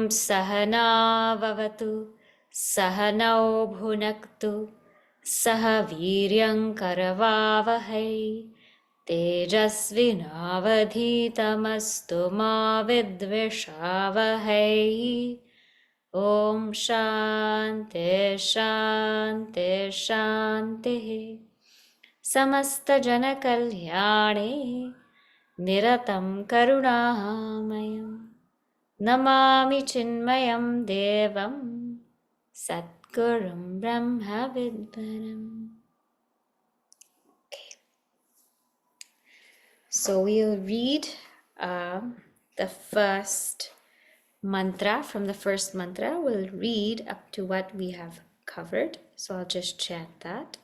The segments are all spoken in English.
Sahana vavatu, sahanau bhunaktu, saha viryam karavavahai, tejasvinavadhitamastu ma vidvishavahai. Om Shanti Shanti Shanti. Samasta Jana Kalyane Niratam Karunamayam Namami Chinmayam Devam Satgurum Brahma Vidvaram. Okay. So we'll read the first mantra. From the first mantra, we'll read up to what we have covered. So I'll just chant that.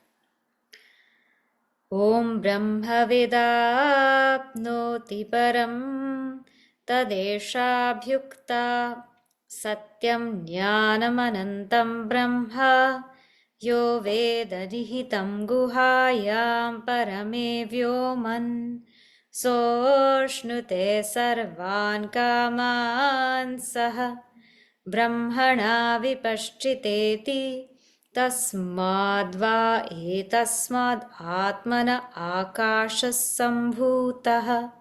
Om Brahma Vedapnoti Param Tadeshabhyukta Satyam Jnanam Anantam Brahma Yo Veda Nihitam Guhayam Parame Vyoman Soshnute Sarvan Kaman Saha Brahmana Vipaschiteti Tasmadva etasmad Ātmana Akashas Sambhutah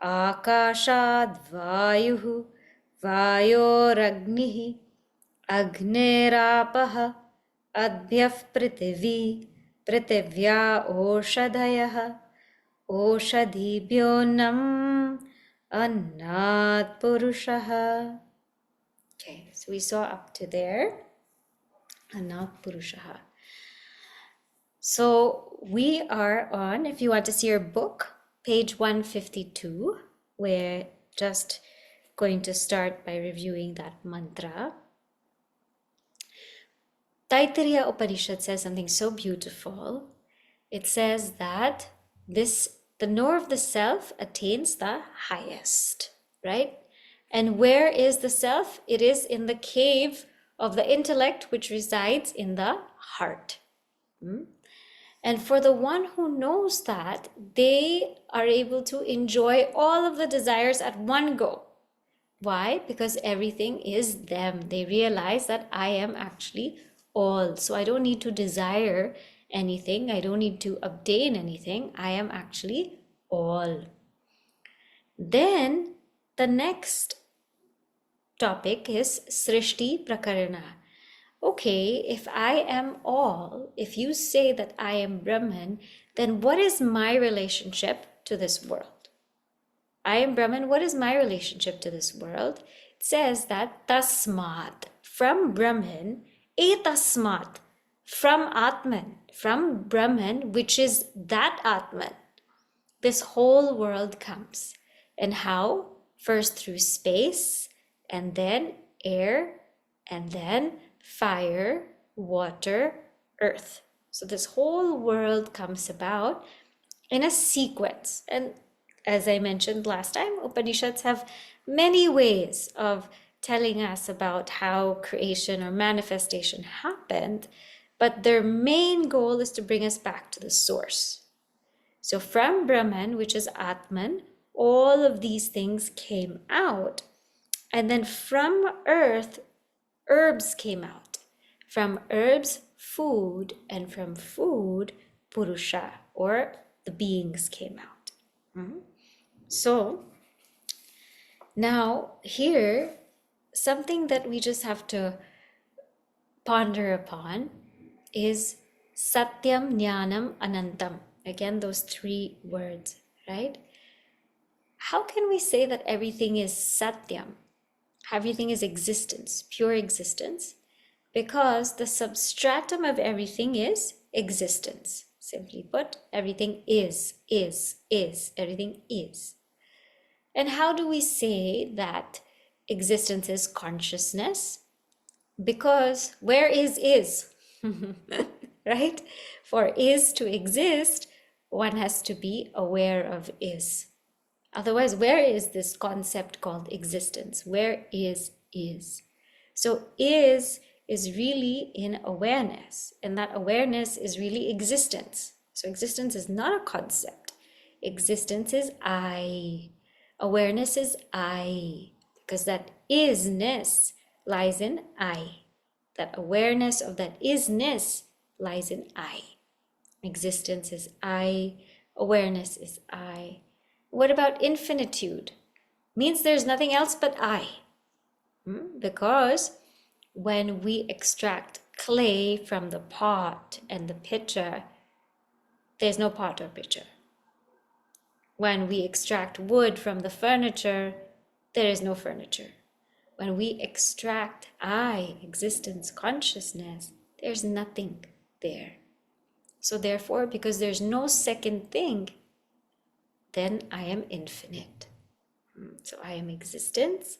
Akashad Vayuh Vayoragnihi Agnerapah Adbhyaf Prithvi Prithivya Oshadhayah Oshadhibhyonam Annat Purushah. Okay, so we saw up to there. Annat Purushaha. So we are on, if you want to see your book, page 152. We're just going to start by reviewing that mantra. Taittiriya Upanishad says something so beautiful. It says that the knower of the self attains the highest, right? And where is the self? It is in the cave of the intellect, which resides in the heart. And for the one who knows that, they are able to enjoy all of the desires at one go. Why? Because everything is them. They realize that I am actually all. So I don't need to desire anything. I don't need to obtain anything. I am actually all. Then the next topic is Srishti Prakarana. Okay, if I am all, if you say that I am Brahman, then what is my relationship to this world? I am Brahman, what is my relationship to this world? It says that tasmat, from Brahman, etasmat, from Ātman, from Brahman, which is that Ātman, this whole world comes. And how? First through space, and then air, and then fire, water, earth. So this whole world comes about in a sequence. And as I mentioned last time, Upanishads have many ways of telling us about how creation or manifestation happened, but their main goal is to bring us back to the source. So from Brahman, which is Ātman, all of these things came out. And then from earth, herbs came out. From herbs, food, and from food, Purusha, or the beings came out. So now here, something that we just have to ponder upon is Satyam, Jnanam, Anantam. Again, those three words, right? How can we say that everything is Satyam? Everything is existence, pure existence, because the substratum of everything is existence. Simply put, everything is, everything is. And how do we say that existence is consciousness? Because where is? right? For is to exist, one has to be aware of is. Otherwise, where is this concept called existence? Where is is? So is really in awareness, and that awareness is really existence. So existence is not a concept. Existence is I. Awareness is I, because that isness lies in I. That awareness of that isness lies in I. Existence is I. Awareness is I. What about infinitude? Means there's nothing else but I. Because when we extract clay from the pot and the pitcher, there's no pot or pitcher. When we extract wood from the furniture, there is no furniture. When we extract I, existence, consciousness, there's nothing there. So therefore, because there's no second thing, then I am infinite. So I am existence,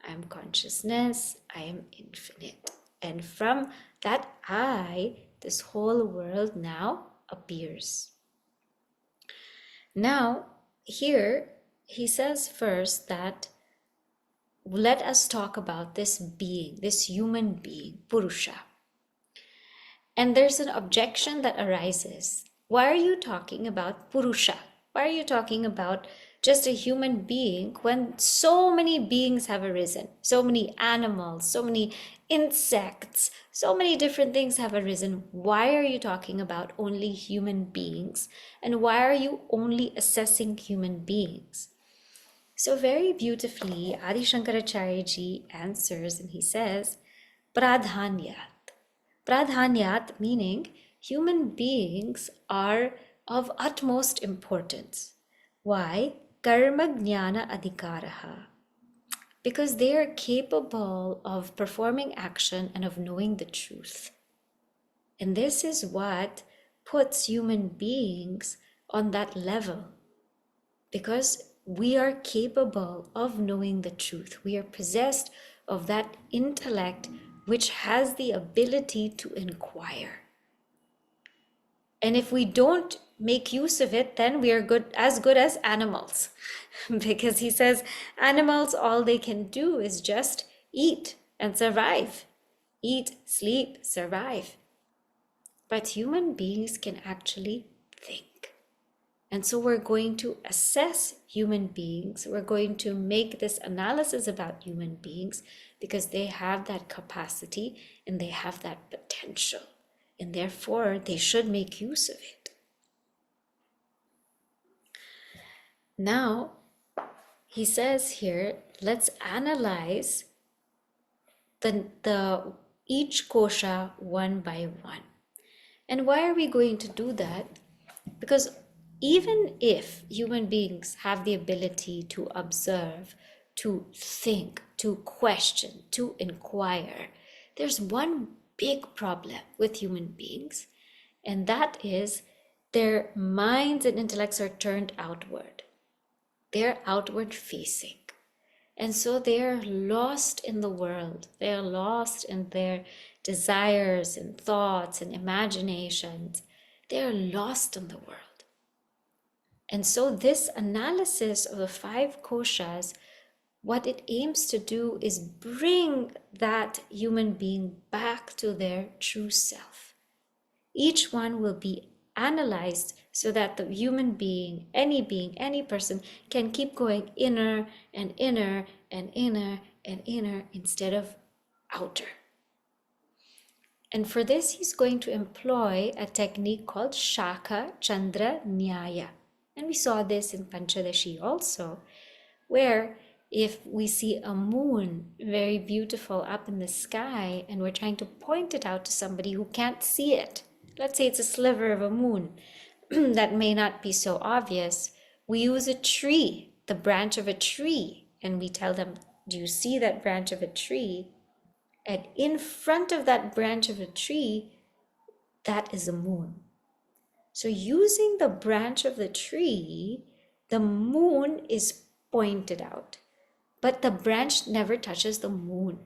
I am consciousness, I am infinite. And from that I, this whole world now appears. Now, here he says first that let us talk about this being, this human being, Purusha. And there's an objection that arises. Why are you talking about Purusha? Why are you talking about just a human being when so many beings have arisen? So many animals, so many insects, so many different things have arisen. Why are you talking about only human beings? And why are you only assessing human beings? So very beautifully, Ādi Śaṅkarācārya ji answers and he says, Pradhanyat. Pradhanyat meaning human beings are of utmost importance. Why? Karma jnana adhikaraha. Because they are capable of performing action and of knowing the truth. And this is what puts human beings on that level. Because we are capable of knowing the truth. We are possessed of that intellect which has the ability to inquire. And if we don't make use of it, then we are good as animals. Because he says animals, all they can do is just eat and survive. Eat, sleep, survive. But human beings can actually think. And so we're going to assess human beings. We're going to make this analysis about human beings because they have that capacity and they have that potential. And therefore, they should make use of it. Now, he says here, let's analyze the each kosha one by one. And why are we going to do that? Because even if human beings have the ability to observe, to think, to question, to inquire, there's one big problem with human beings, and that is their minds and intellects are turned outward. They're outward facing. And so they're lost in the world. They're lost in their desires and thoughts and imaginations. They're lost in the world. And so this analysis of the 5 koshas, what it aims to do is bring that human being back to their true self. Each one will be analyzed so that the human being, any person can keep going inner and inner and inner and inner instead of outer. And for this, he's going to employ a technique called śākhā-candra-nyāya. And we saw this in Panchadashi also, where if we see a moon very beautiful up in the sky and we're trying to point it out to somebody who can't see it, let's say it's a sliver of a moon that may not be so obvious, we use a tree, the branch of a tree, and we tell them, do you see that branch of a tree? And in front of that branch of a tree, that is a moon. So using the branch of the tree, the moon is pointed out, but the branch never touches the moon.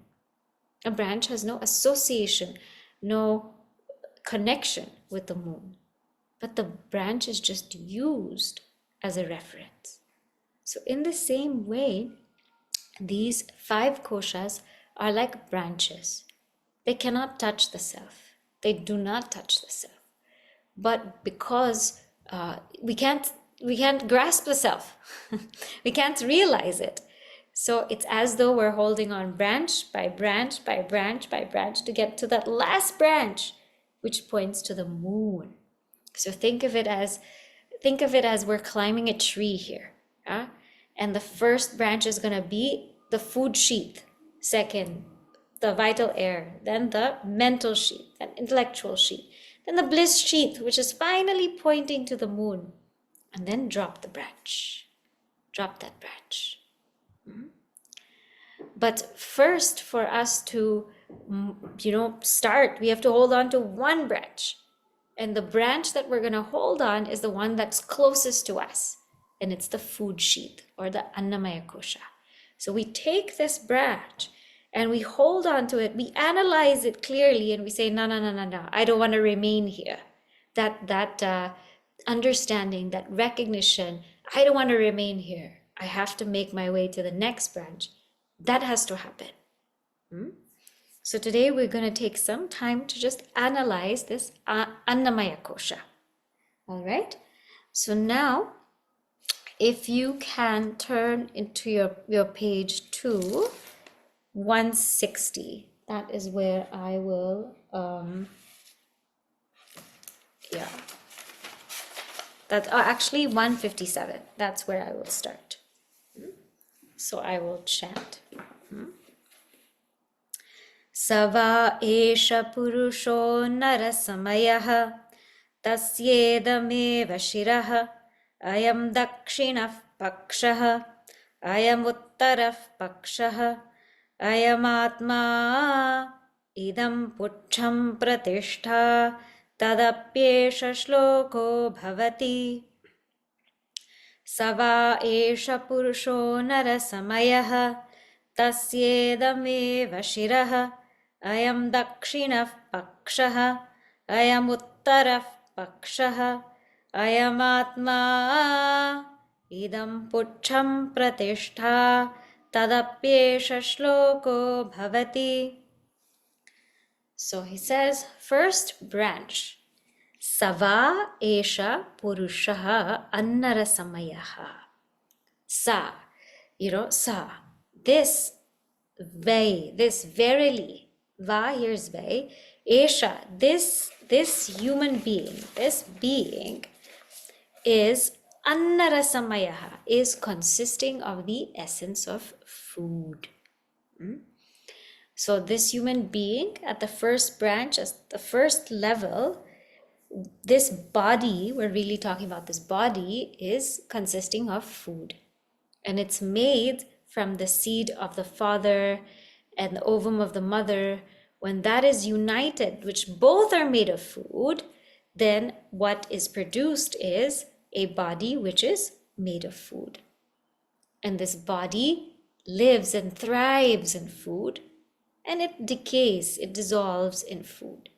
A branch has no association, no connection with the moon, but the branch is just used as a reference. So in the same way, these 5 koshas are like branches. They cannot touch the self. They do not touch the self. But because we can't grasp the self, we can't realize it. So it's as though we're holding on branch by branch by branch by branch to get to that last branch, which points to the moon. So think of it as we're climbing a tree here, and the first branch is going to be the food sheath, second the vital air, then the mental sheath, then intellectual sheath, then the bliss sheath, which is finally pointing to the moon, and then drop the branch. Drop that branch. But first, for us to, start, we have to hold on to one branch. And the branch that we're going to hold on is the one that's closest to us. And it's the food sheath, or the annamaya-kośa. So we take this branch and we hold on to it. We analyze it clearly and we say, no, I don't want to remain here. That understanding, that recognition, I don't want to remain here. I have to make my way to the next branch. That has to happen. So today we're going to take some time to just analyze this annamaya-kośa. All right? So now, if you can turn into your page to 160, that is where I will, that's actually 157. That's where I will start. So I will chant. Sava esha purusho narasamayah tasyedameva shirah ayam dakshinah pakshah ayam uttarah pakshah ayam atma idam puchham pratishtha tadapyesha shloko bhavati. Sava esha purusho narasamayah tasyedameva shirah ayam dakshinah pakshah ayam uttarah pakshah ayam atma idam puchham pratishtha tadapyesha shloko bhavati. So he says, first branch, Sava esha purushaha annarasamayah. Sa, sa. This verily, va, here's ve, esha, this human being, this being is annarasamayah, is consisting of the essence of food. So this human being at the first branch, as the first level, this body, we're really talking about this body, is consisting of food. And it's made from the seed of the father and the ovum of the mother. When that is united, which both are made of food, then what is produced is a body which is made of food. And this body lives and thrives in food, and it decays, it dissolves in food.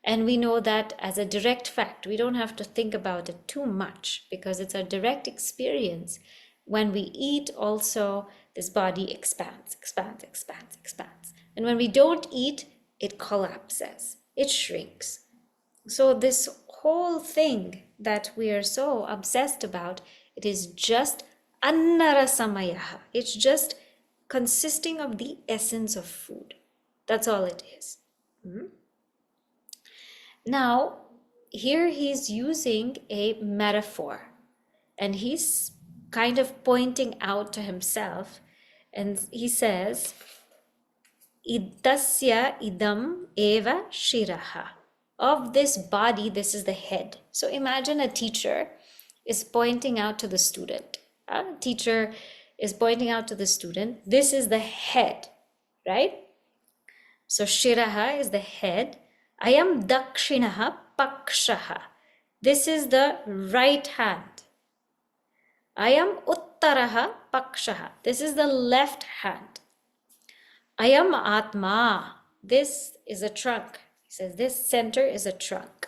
And we know that as a direct fact. We don't have to think about it too much because it's a direct experience. When we eat also, this body expands. And when we don't eat, it collapses, it shrinks. So this whole thing that we are so obsessed about, it is just annarasamayah. It's just consisting of the essence of food. That's all it is. Now, here he's using a metaphor, and he's kind of pointing out to himself, and he says, Idasya idam eva shiraha. Of this body, this is the head. So imagine a teacher is pointing out to the student. A teacher is pointing out to the student, this is the head, right? So shiraha is the head. Ayam dakshinaha pakshaha. This is the right hand. Ayam uttaraha pakshaha. This is the left hand. Ayam atma. This is a trunk. He says this center is a trunk.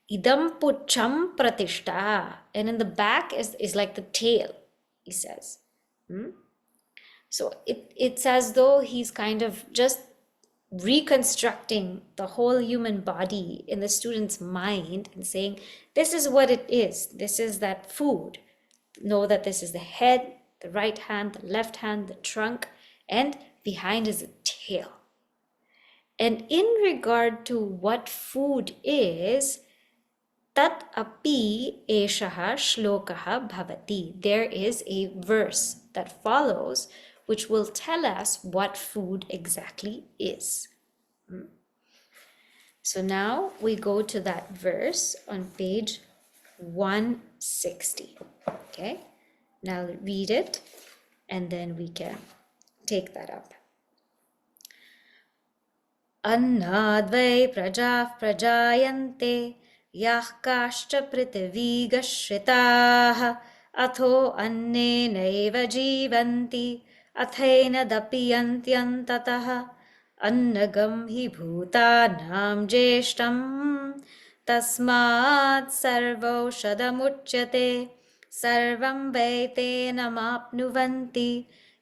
Idam pucham pratishta. And in the back is like the tail, he says. So it's as though he's kind of just reconstructing the whole human body in the student's mind and saying, this is what it is. This is that food. Know that this is the head, the right hand, the left hand, the trunk, and behind is a tail. And in regard to what food is, tat api eshaha shlokaha bhavati. There is a verse that follows which will tell us what food exactly is. So now we go to that verse on page 160. Okay, now read it and then we can take that up. Annādvai prajah prajayante yah kaśca prithivīga śritāh atho annenaiva jivanti athena dapiyantyantataha annagam hi bhūtānām jeshtam tasmāt sarvaushadamuchyate sarvam vaitena mapnuvanti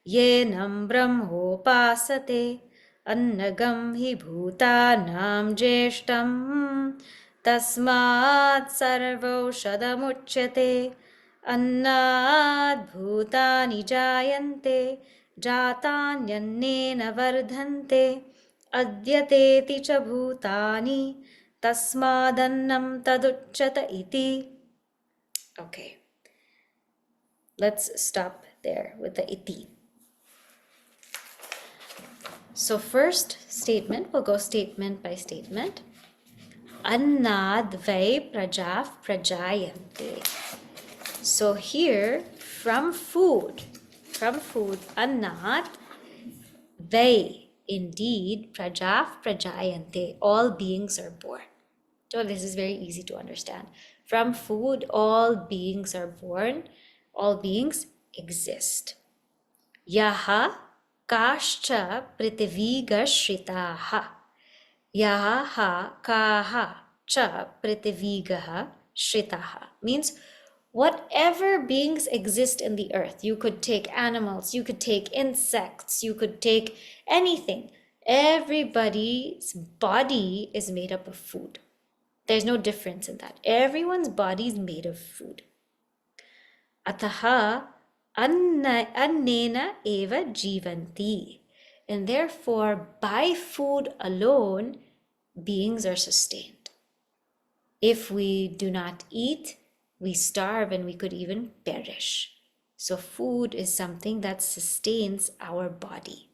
yenam brahmopāsate annagam hi bhūtānām jeshtam tasmāt sarvaushadamuchyate annāt bhūtāni jayante jātānyannena vardhante adyateti ca bhūtāni tasmādannam taduchyata iti. Okay, let's stop there with the iti. So first statement, we'll go statement by statement. Annādvai prajah prajayante. So here, from food, annāt, vai, indeed, prajah prajayante, all beings are born. So this is very easy to understand. From food, all beings are born, all beings exist. Yaha kaśca prithivīga śritāh. Yaha kaha cha prithivīga śritāh means whatever beings exist in the earth. You could take animals, you could take insects, you could take anything. Everybody's body is made up of food. There's no difference in that. Everyone's body is made of food. Ataha annena eva jivanti. And therefore, by food alone, beings are sustained. If we do not eat, we starve and we could even perish. So food is something that sustains our body.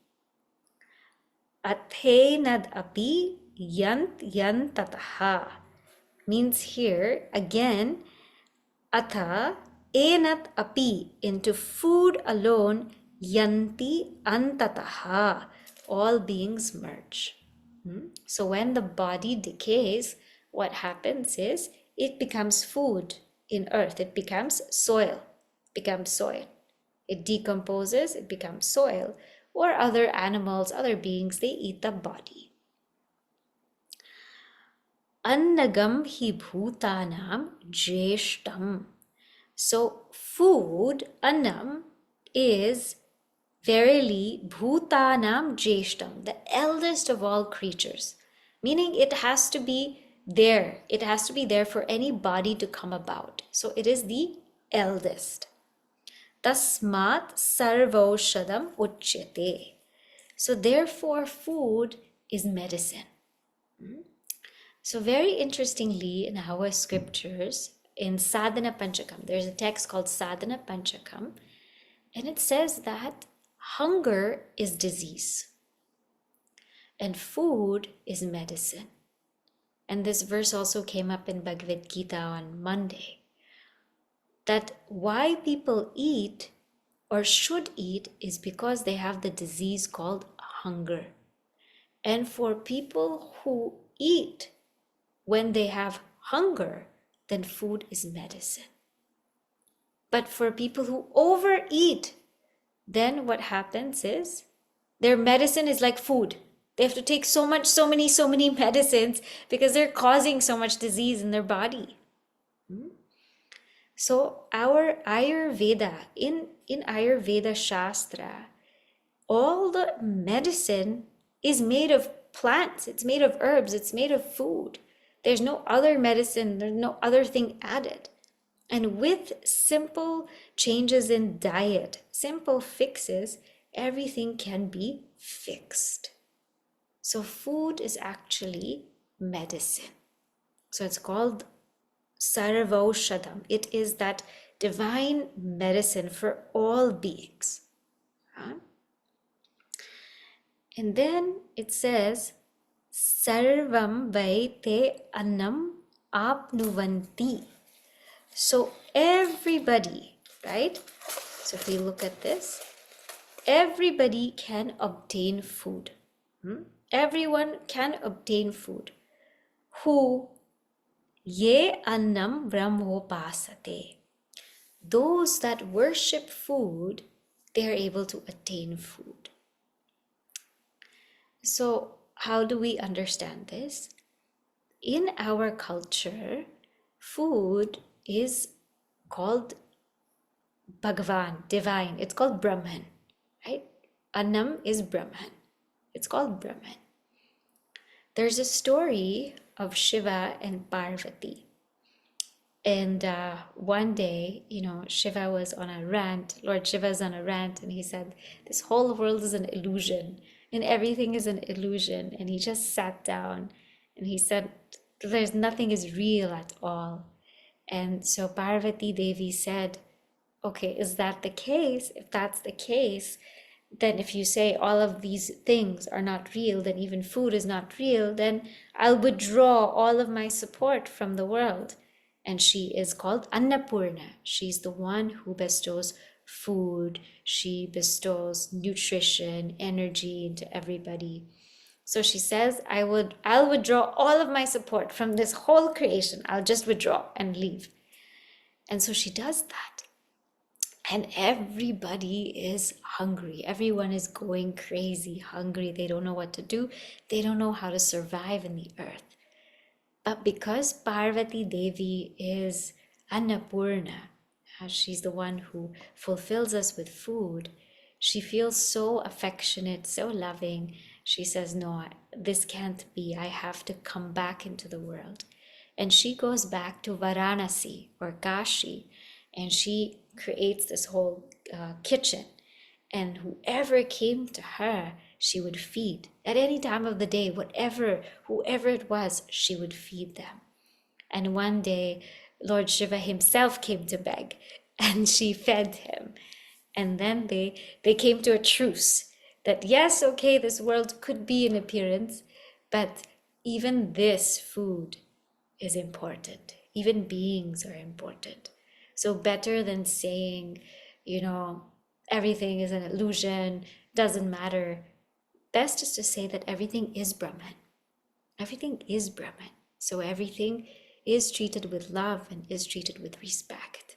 Attaining api yantataha means here again, atha enat api, into food alone, yanti antataha, all beings merge. So when the body decays, what happens is it becomes food in earth. It becomes soil. It decomposes, it becomes soil. Or other animals, other beings, they eat the body. Annagam hi bhūtānām jeshtam. So food, annam, is verily bhūtānām jeshtam, the eldest of all creatures. Meaning it has to be there. It has to be there for any body to come about. So it is the eldest. Tasmat sarvaushadam uchyate. So therefore food is medicine. So very interestingly in our scriptures, in Sadhana Panchakam, there's a text called Sadhana Panchakam, and it says that hunger is disease and food is medicine. And this verse also came up in Bhagavad Gita on Monday, that why people eat or should eat is because they have the disease called hunger. And for people who eat when they have hunger, then food is medicine. But for people who overeat, then what happens is their medicine is like food. They have to take so many medicines because they're causing so much disease in their body. So our Ayurveda, in Ayurveda Shastra, all the medicine is made of plants, it's made of herbs, it's made of food. There's no other medicine, there's no other thing added. And with simple changes in diet, simple fixes, everything can be fixed. So food is actually medicine. So it's called sarvaushadam. It is that divine medicine for all beings. And then it says, sarvam vai te annam apnuvanti. So everybody, right? So if we look at this, everybody can obtain food. Everyone can obtain food. Who ye annam brahmopasate. Those that worship food, they are able to attain food. So how do we understand this? In our culture, food is called Bhagavan, divine. It's called Brahman, right? Annam is Brahman. It's called Brahman. There's a story of Shiva and Parvati. And one day, Shiva was on a rant. Lord Shiva is on a rant, and he said, this whole world is an illusion, and everything is an illusion. And he just sat down, and he said, there's nothing is real at all. And so Parvati Devi said, okay, is that the case? If that's the case, then if you say all of these things are not real, then even food is not real, then I'll withdraw all of my support from the world. And she is called Annapurna. She's the one who bestows food. She bestows nutrition, energy into everybody. So she says, I'll withdraw all of my support from this whole creation. I'll just withdraw and leave. And so she does that. And everybody is hungry. Everyone is going crazy, hungry. They don't know what to do. They don't know how to survive in the earth. But because Parvati Devi is Annapurna, she's the one who fulfills us with food, she feels so affectionate, so loving. She says, no, this can't be. I have to come back into the world. And she goes back to Varanasi or Kashi, and she creates this whole kitchen. And whoever came to her, she would feed. At any time of the day, whoever it was, she would feed them. And one day, Lord Shiva himself came to beg, and she fed him. And then they came to a truce that yes, okay, this world could be in appearance, but even this food is important. Even beings are important. So better than saying, everything is an illusion, doesn't matter. Best is to say that everything is Brahman. Everything is Brahman. So everything is treated with love and is treated with respect.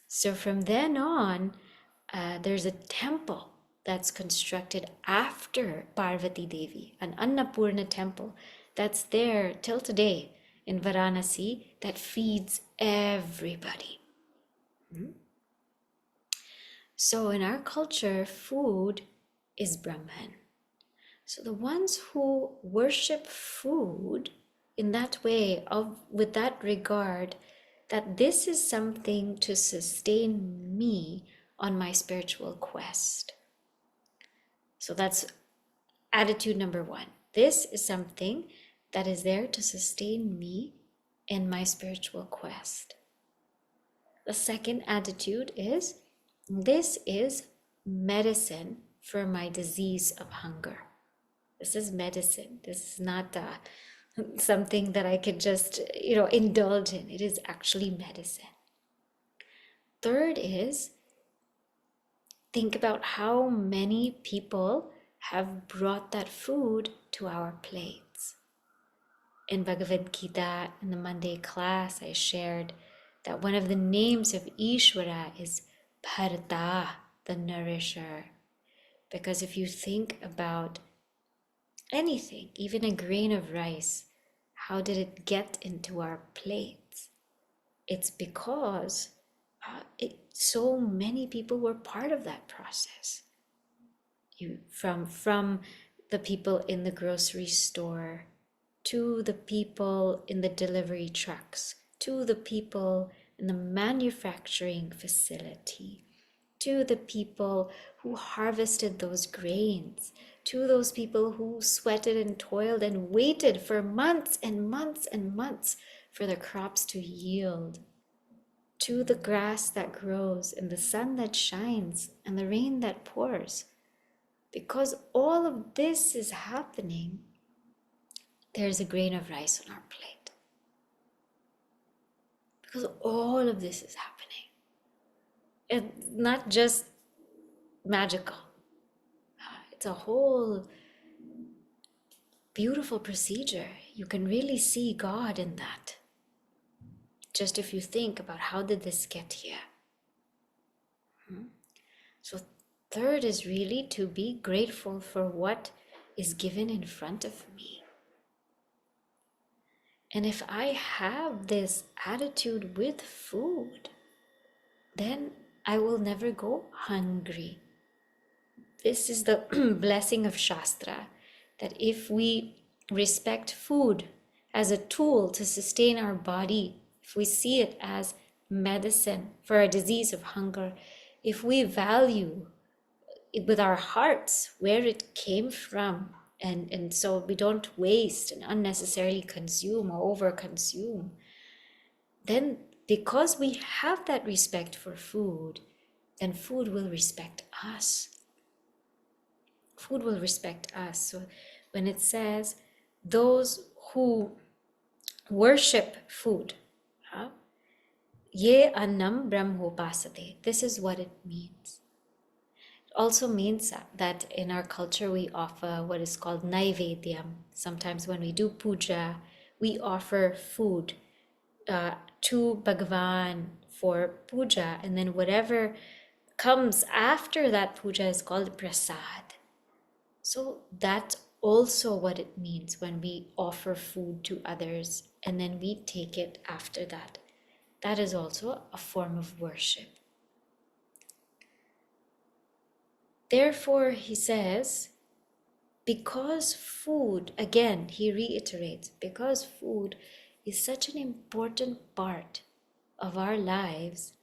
So from then on, there's a temple that's constructed after Parvati Devi, an Annapurna temple that's there till today in Varanasi that feeds everybody. So in our culture, food is Brahman. So the ones who worship food in that way, with that regard, that this is something to sustain me on my spiritual quest. So that's attitude number one. This is something that is there to sustain me in my spiritual quest. The second attitude is, this is medicine for my disease of hunger. This is medicine. This is not something that I could just, indulge in. It is actually medicine. Third is, think about how many people have brought that food to our plates. In Bhagavad Gita, in the Monday class, I shared that one of the names of Ishvara is Bharata, the nourisher. Because if you think about Anything, even a grain of rice, how did it get into our plates? It's because so many people were part of that process. From the people in the grocery store, to the people in the delivery trucks, to the people in the manufacturing facility, to the people who harvested those grains, to those people who sweated and toiled and waited for months and months and months for the crops to yield, to the grass that grows and the sun that shines and the rain that pours. Because all of this is happening, there's a grain of rice on our plate. Because all of this is happening. It's not just magical. It's a whole beautiful procedure. You can really see God in that. Just if you think about how did this get here. So third is really to be grateful for what is given in front of me. And if I have this attitude with food, then I will never go hungry. This is the blessing of Shastra, that if we respect food as a tool to sustain our body, if we see it as medicine for a disease of hunger, if we value it with our hearts where it came from, and so we don't waste and unnecessarily consume or over-consume, then because we have that respect for food, then food will respect us. Food will respect us. So when it says those who worship food, ye annam brahmopasate, this is what it means. It also means that in our culture we offer what is called naivedyam. Sometimes when we do puja, we offer food to Bhagavan for puja, and then whatever comes after that puja is called prasad. So that's also what it means when we offer food to others and then we take it after that. That is also a form of worship. Therefore, he says, because food, again, he reiterates, because food is such an important part of our lives,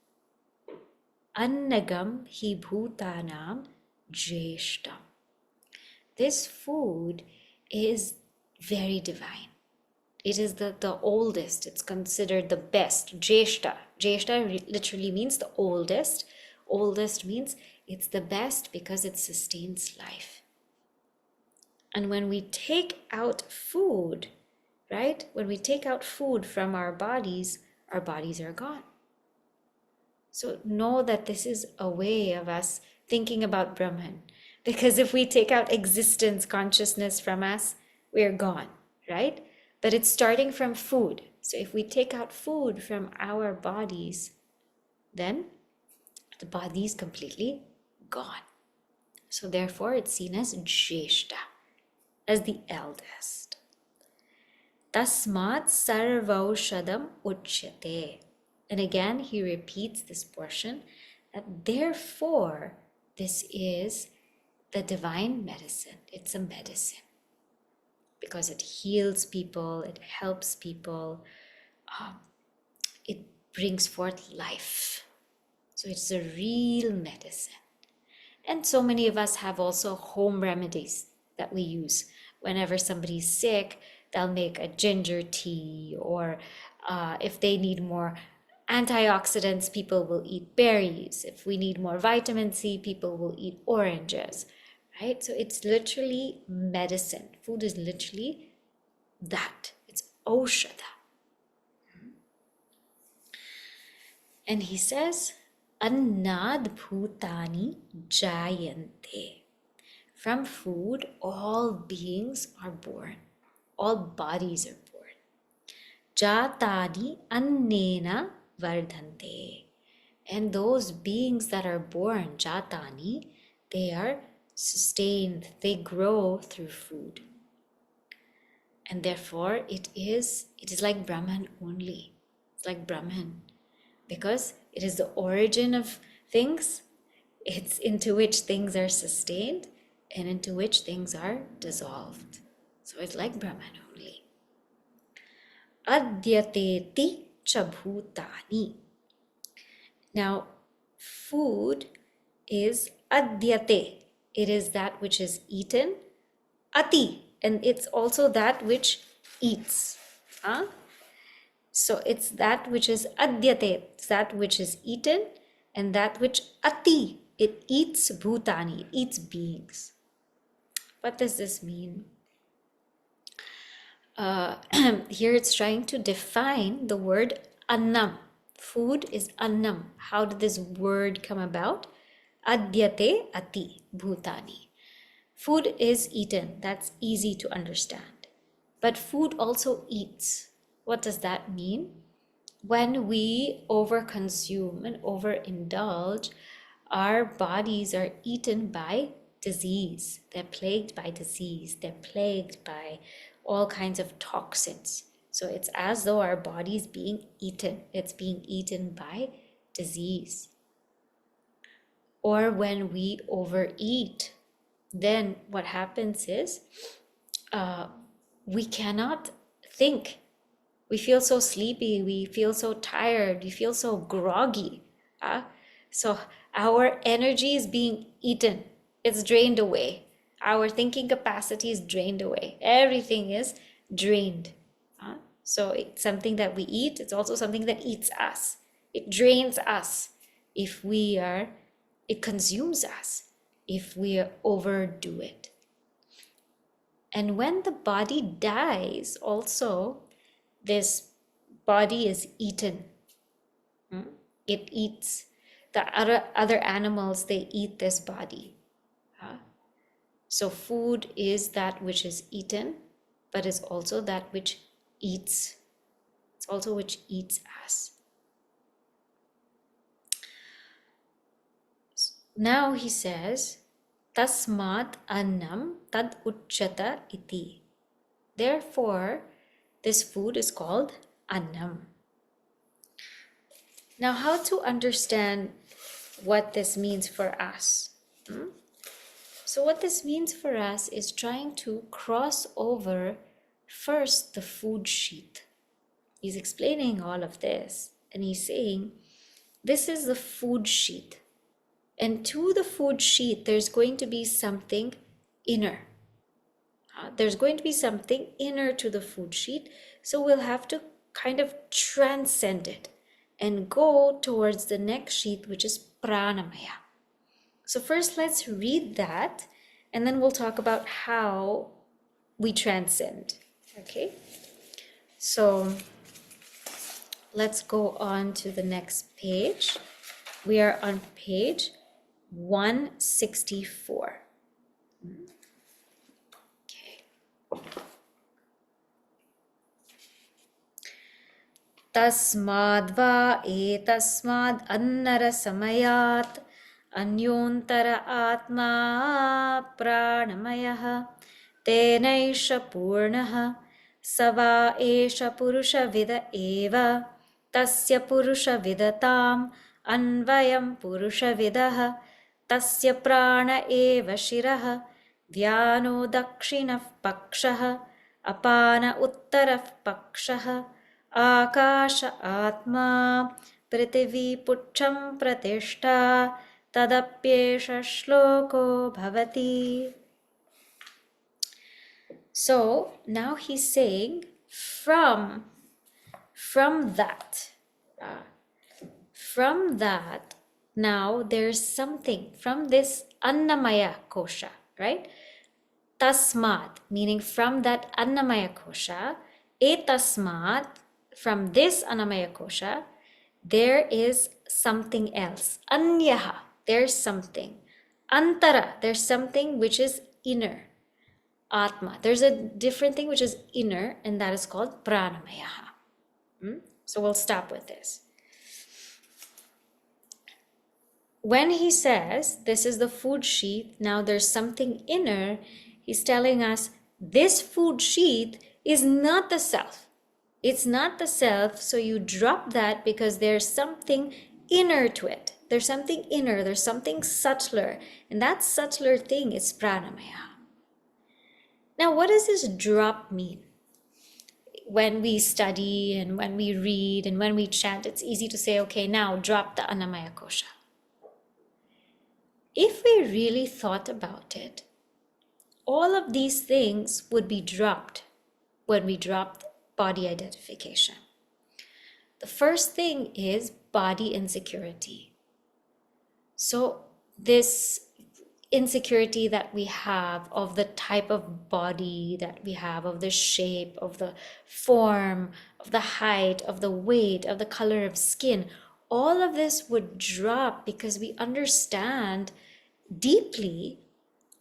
annagam hi bhutanam jeshtam. This food is very divine. It is the oldest. It's considered the best. Jeshta. Jeshta literally means the oldest. Oldest means it's the best because it sustains life. And when we take out food, right? When we take out food from our bodies are gone. So know that this is a way of us thinking about Brahman. Because if we take out existence, consciousness from us, we're gone, right? But it's starting from food. So if we take out food from our bodies, then the body is completely gone. So therefore it's seen as Jeshta, as the eldest. Tasmat sarvaushadam uchyate. And again, he repeats this portion, that therefore this is the divine medicine. It's a medicine because it heals people, it helps people, it brings forth life. So it's a real medicine. And so many of us have also home remedies that we use. Whenever somebody's sick, they'll make a ginger tea, or if they need more antioxidants, people will eat berries. If we need more vitamin C, people will eat oranges. Right? So it's literally medicine. Food is literally that. It's aushadha. And he says, annad bhutani jayante. From food, all beings are born. All bodies are born. Jatani annena vardhante. And those beings that are born, jatani, they are sustained, they grow through food. And therefore it is like Brahman only. It's like Brahman, because it is the origin of things. It's into which things are sustained and into which things are dissolved. So it's like Brahman only. Adyateti cha bhutani. Now, food is adyate. It is that which is eaten. Ati, and it's also that which eats. So it's that which is adyate, that which is eaten, and that which ati, it eats bhutani, it eats beings. What does this mean? Here it's trying to define the word annam. Food is annam. How did this word come about? Adyate ati bhutani. Food is eaten. That's easy to understand. But food also eats. What does that mean? When we overconsume and overindulge, our bodies are eaten by disease. They're plagued by disease. They're plagued by all kinds of toxins. So it's as though our body is being eaten. It's being eaten by disease. Or when we overeat, then what happens is we cannot think. We feel so sleepy, we feel so tired, we feel so groggy. So our energy is being eaten. It's drained away. Our thinking capacity is drained away. Everything is drained. So it's something that we eat. It's also something that eats us. It drains us it consumes us if we overdo it. And when the body dies also, this body is eaten. It eats. The other animals, they eat this body. So food is that which is eaten, but is also that which eats. It's also which eats us. Now he says, tasmat annam tad uchyata iti. Therefore, this food is called annam. Now, how to understand what this means for us? So what this means for us is trying to cross over first the food sheath. He's explaining all of this, and he's saying, this is the food sheath. And to the food sheath, there's going to be something inner. There's going to be something inner to the food sheath. So we'll have to kind of transcend it and go towards the next sheath, which is pranamaya. So first let's read that, and then we'll talk about how we transcend. Okay? So let's go on to the next page. We are on page 164. Tasmadva etasmad annara samayat anyontara atma pranamayah tenaisha purnaha sava esha purusha vida eva tasya purusha vidatam anvayam purusha vidah tasya prana eva shirah vyano dakshinah pakshah apana uttarah pakshah Akasha Ātma Prithvi Pucham Pratishta Tadapyesha Shloko Bhavati. So now he's saying from that now there's something from this annamaya-kośa, right? Tasmat, meaning from that annamaya-kośa, etasmat, from this annamaya-kośa, there is something else. Anyaha, there's something. Antara, there's something which is inner. Atma, there's a different thing which is inner, and that is called pranamaya. So we'll stop with this. When he says this is the food sheath, now there's something inner, he's telling us this food sheath is not the self. It's not the self, so you drop that because there's something inner to it. There's something inner, there's something subtler, and that subtler thing is pranamaya. Now, what does this drop mean? When we study and when we read and when we chant, it's easy to say, okay, now drop the annamaya-kośa. If we really thought about it, all of these things would be dropped when we drop body identification. The first thing is body insecurity. So this insecurity that we have of the type of body that we have, of the shape, of the form, of the height, of the weight, of the color of skin, all of this would drop because we understand deeply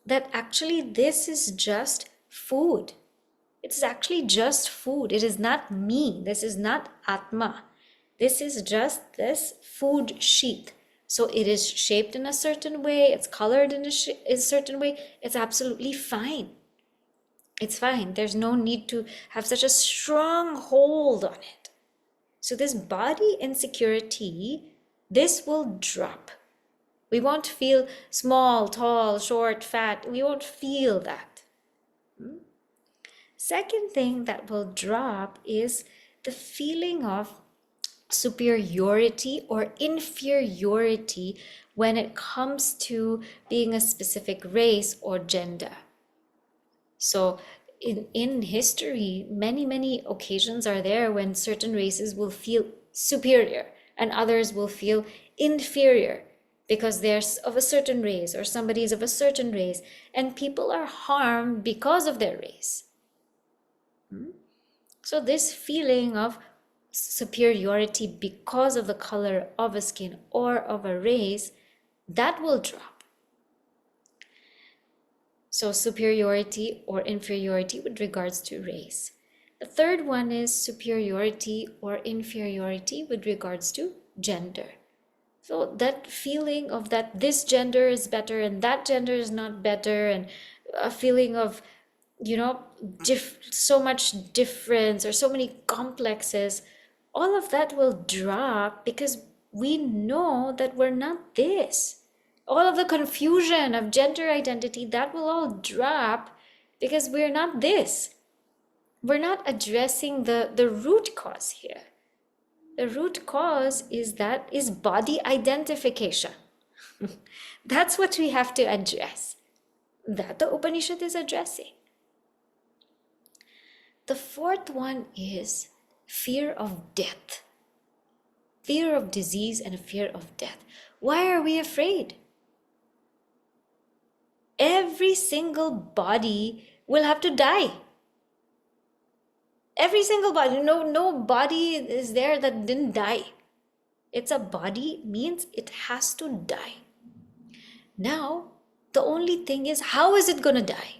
that actually this is just food. It's actually just food. It is not me. This is not Ātma. This is just this food sheath. So it is shaped in a certain way. It's colored in a certain way. It's absolutely fine. It's fine. There's no need to have such a strong hold on it. So this body insecurity, this will drop. We won't feel small, tall, short, fat. We won't feel that. Second thing that will drop is the feeling of superiority or inferiority when it comes to being a specific race or gender. So in history, many occasions are there when certain races will feel superior and others will feel inferior because they're of a certain race or somebody is of a certain race, and people are harmed because of their race. So this feeling of superiority because of the color of a skin or of a race, that will drop. So superiority or inferiority with regards to race. The third one is superiority or inferiority with regards to gender. So that feeling of that this gender is better and that gender is not better, and a feeling of, so much difference or so many complexes, all of that will drop because we know that we're not this. All of the confusion of gender identity, that will all drop because we're not this. We're not addressing the root cause here. The root cause is body identification. That's what we have to address. That the Upanishad is addressing. The fourth one is fear of death. Fear of disease and fear of death. Why are we afraid? Every single body will have to die. Every single body. No body is there that didn't die. It's a body means it has to die. Now, the only thing is, how is it going to die?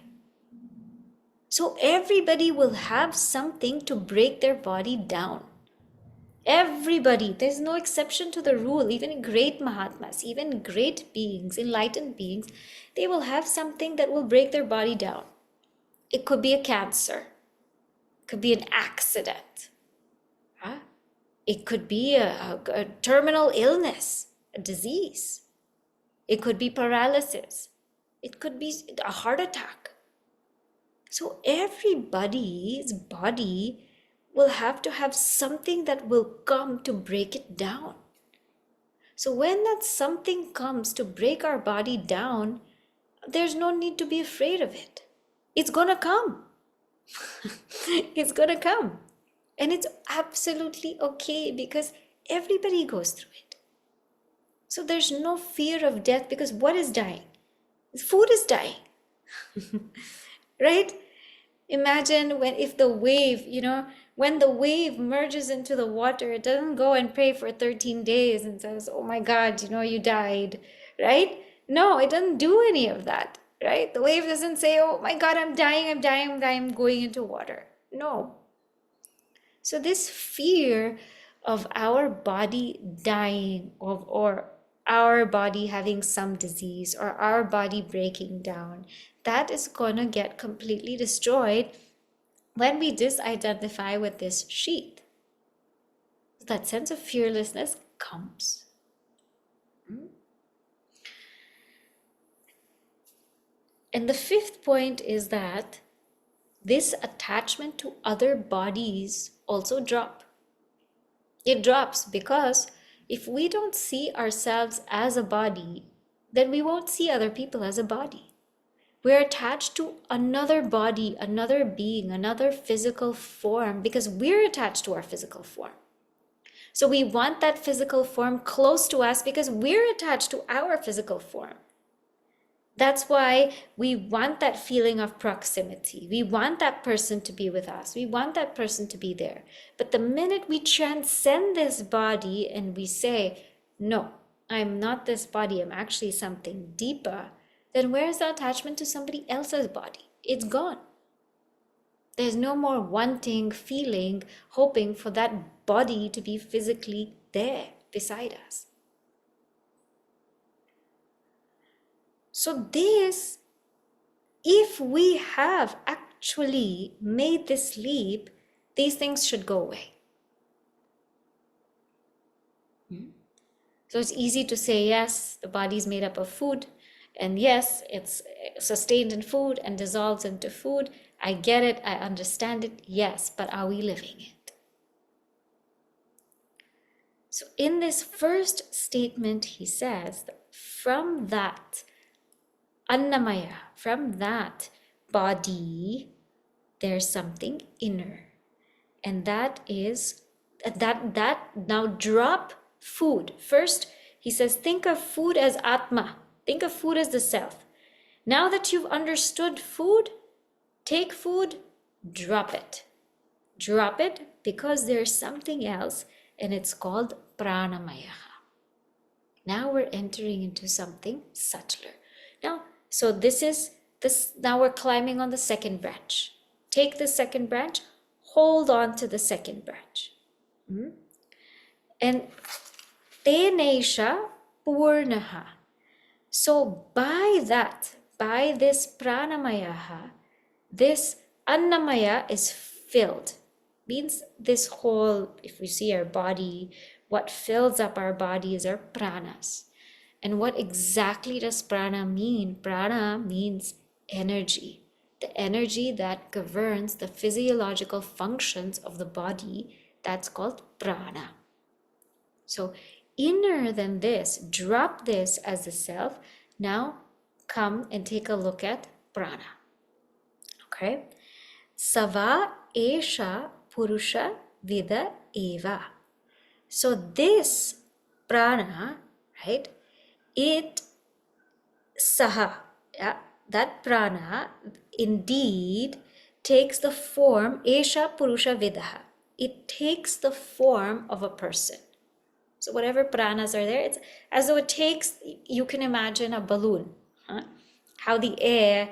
So everybody will have something to break their body down. Everybody, there's no exception to the rule. Even great Mahatmas, even great beings, enlightened beings, they will have something that will break their body down. It could be a cancer. It could be an accident. It could be a terminal illness, a disease. It could be paralysis. It could be a heart attack. So everybody's body will have to have something that will come to break it down. So when that something comes to break our body down, there's no need to be afraid of it. It's gonna come. It's gonna come. And it's absolutely okay because everybody goes through it. So there's no fear of death because what is dying? Food is dying. Right? Imagine if the wave, when the wave merges into the water, it doesn't go and pray for 13 days and says, oh my God, you died, right? No, it doesn't do any of that, right? The wave doesn't say, oh my God, I'm dying, I'm going into water. No. So this fear of our body dying or our body having some disease or our body breaking down, that is going to get completely destroyed when we disidentify with this sheath, that sense of fearlessness comes. And the fifth point is that this attachment to other bodies also drop. It drops because if we don't see ourselves as a body, then we won't see other people as a body. We're attached to another body, another being, another physical form because we're attached to our physical form. So we want that physical form close to us because we're attached to our physical form. That's why we want that feeling of proximity. We want that person to be with us. We want that person to be there. But the minute we transcend this body and we say, no, I'm not this body, I'm actually something deeper, then where's the attachment to somebody else's body? It's gone. There's no more wanting, feeling, hoping for that body to be physically there beside us. So this, if we have actually made this leap, these things should go away. So it's easy to say, yes, the body is made up of food, and yes, it's sustained in food and dissolves into food. I get it, I understand it, yes, but are we living it? So in this first statement, he says, that from that annamaya, from that body, there's something inner. And that is, that now drop food. First, he says, think of food as Ātma. Think of food as the self. Now that you've understood food, take food, drop it. Drop it because there's something else, and it's called pranamaya. Now we're entering into something subtler. Now, so now we're climbing on the second branch. Take the second branch, hold on to the second branch. And tenesha purnaha. So by this pranamaya, this annamaya is filled. Means this whole, if we see our body, what fills up our body is our pranas. And what exactly does prana mean? Prana means energy. The energy that governs the physiological functions of the body, that's called prana. So inner than this, drop this as the self. Now come and take a look at prana. Okay? Sava esha purusha vida eva. So this prana, right? It saha, yeah, that prana indeed takes the form, esha purusha vidaha. It takes the form of a person. So whatever pranas are there, it's as though it takes, you can imagine a balloon, huh? How the air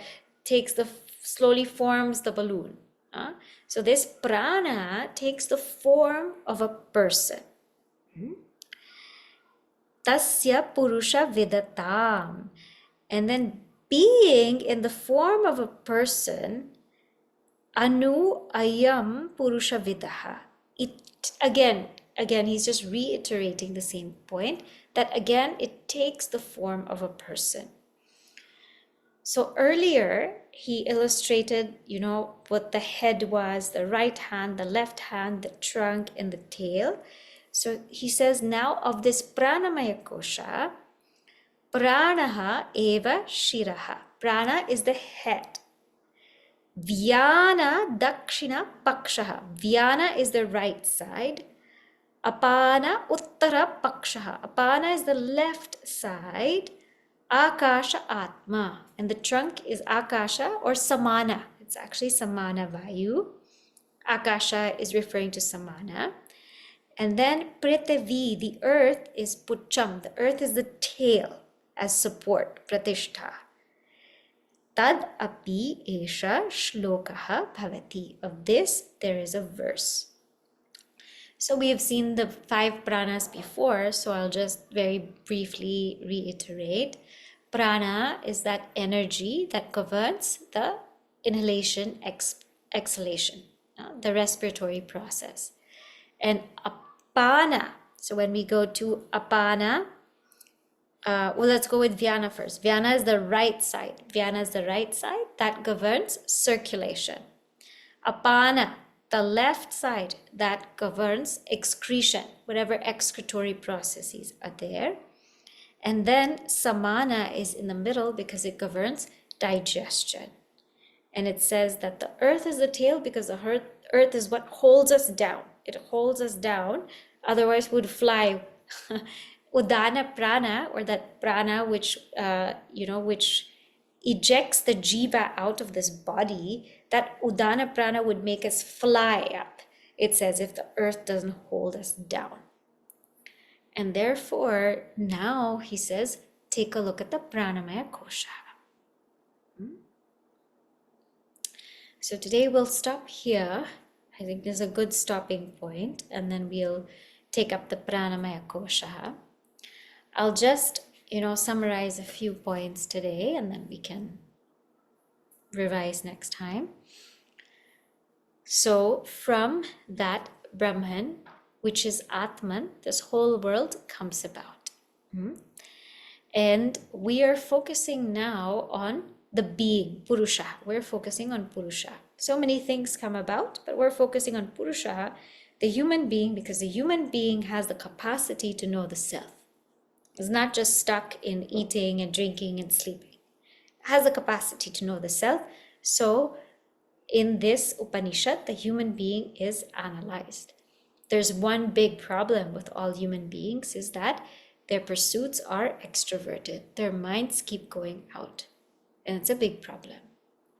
slowly forms the balloon. Huh? So this prana takes the form of a person. Tasya purusha vidatam. And then being in the form of a person, anu ayam purusha vidaha. It again, he's just reiterating the same point, that again, it takes the form of a person. So earlier, he illustrated, what the head was, the right hand, the left hand, the trunk, and the tail. So he says now of this annamaya-kośa, pranaha eva shiraha. Prana is the head. Vyāna dakshina pakshaha. Vyāna is the right side. Apana uttara pakshaha. Apana is the left side. Akasha Ātma. And the trunk is Akasha or Samana. It's actually Samana Vayu. Akasha is referring to Samana. And then Prithvi, the earth, is Pucham. The earth is the tail as support, Pratishtha. Tad api esha shlokaha bhavati. Of this, there is a verse. So we have seen the 5 pranas before, so I'll just very briefly reiterate. Prana is that energy that governs the inhalation, exhalation. the respiratory process. And apana, so when we go to apana, let's go with vyana first. Vyana is the right side. Vyana is the right side that governs circulation. Apana, the left side, that governs excretion, whatever excretory processes are there. And then samana is in the middle because it governs digestion. And it says that the earth is the tail because the earth is what holds us down. It holds us down, otherwise we would fly. Udana prana, or that prana which which ejects the jiva out of this body, that udana prana would make us fly up. It says if the earth doesn't hold us down. And therefore, now he says, take a look at the annamaya-kośa. So today we'll stop here. I think there's a good stopping point, and then we'll take up the annamaya-kośa. I'll just, summarize a few points today, and then we can revise next time. So from that Brahman, which is Ātman, this whole world comes about. And we are focusing now on the being, Purusha. We're focusing on Purusha. So many things come about, but we're focusing on Purusha, the human being, because the human being has the capacity to know the self. It's not just stuck in eating and drinking and sleeping. It has the capacity to know the self. So in this Upanishad, the human being is analyzed. There's one big problem with all human beings is that their pursuits are extroverted. Their minds keep going out. And it's a big problem.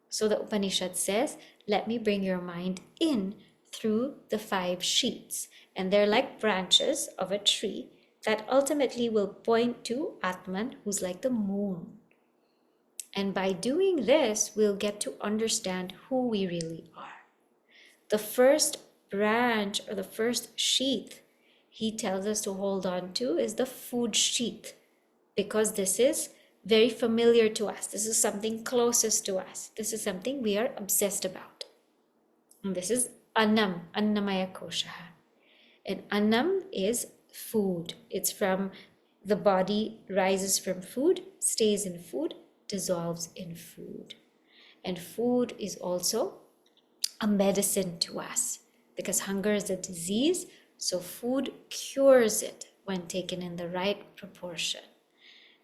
So the Upanishad says, let me bring your mind in through the 5 sheaths. And they're like branches of a tree that ultimately will point to Ātman, who's like the moon. And by doing this, we'll get to understand who we really are. The first branch or the first sheath he tells us to hold on to is the food sheath, because this is very familiar to us. This is something closest to us. This is something we are obsessed about. And this is annamaya-kośa. And annam is food. It's from the body, rises from food, stays in food, dissolves in food. And food is also a medicine to us, because hunger is a disease, so food cures it when taken in the right proportion.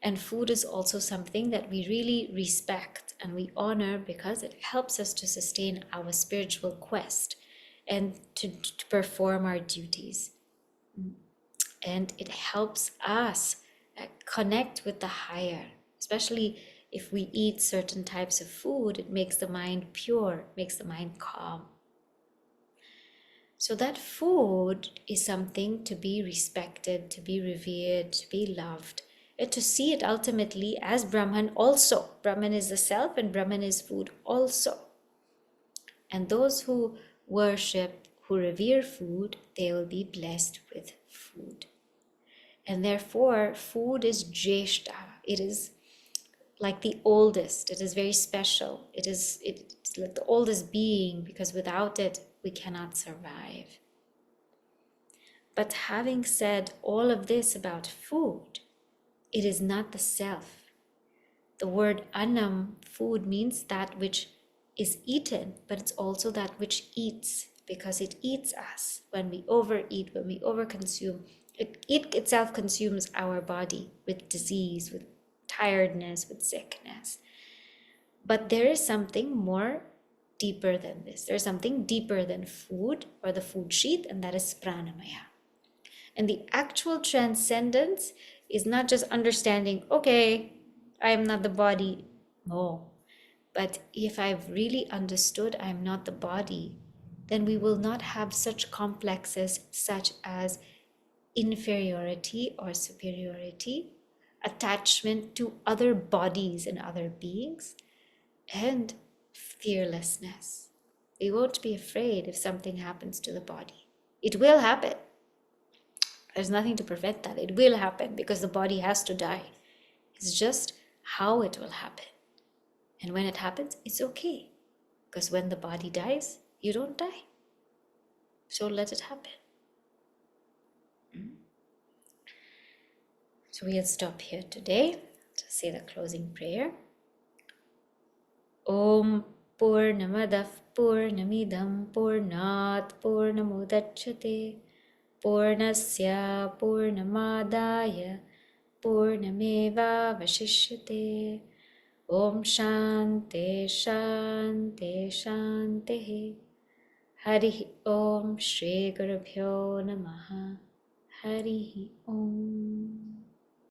And food is also something that we really respect and we honor because it helps us to sustain our spiritual quest and to perform our duties. And it helps us connect with the higher, especially if we eat certain types of food. It makes the mind pure, makes the mind calm. So that food is something to be respected, to be revered, to be loved, and to see it ultimately as Brahman also. Brahman is the self and Brahman is food also. And those who worship, who revere food, they will be blessed with food. And therefore, food is Jeshta. It is like the oldest. It is very special. It's like the oldest being, because without it, we cannot survive. But having said all of this about food, it is not the self. The word annam, food, means that which is eaten, but it's also that which eats, because it eats us. When we overeat, when we overconsume, it itself consumes our body with disease, with tiredness, with sickness. But there is something more deeper than this. There's something deeper than food or the food sheath, and that is pranamaya. And the actual transcendence is not just understanding, okay, I am not the body. No. But if I've really understood I am not the body, then we will not have such complexes such as inferiority or superiority, attachment to other bodies and other beings, and fearlessness. We won't be afraid if something happens to the body. It will happen. There's nothing to prevent that. It will happen because the body has to die. It's just how it will happen. And when it happens, it's okay. Because when the body dies, you don't die. So let it happen. So we'll stop here today to say the closing prayer. Om Purnamadav Purnamidam Purnat Purnamudachyate Purnasya Purnamadaya Purnameva Vashishyate. Om Shanti Shanti Shanti. Hari Om Shri Gurubhyo Namaha. Hari Om.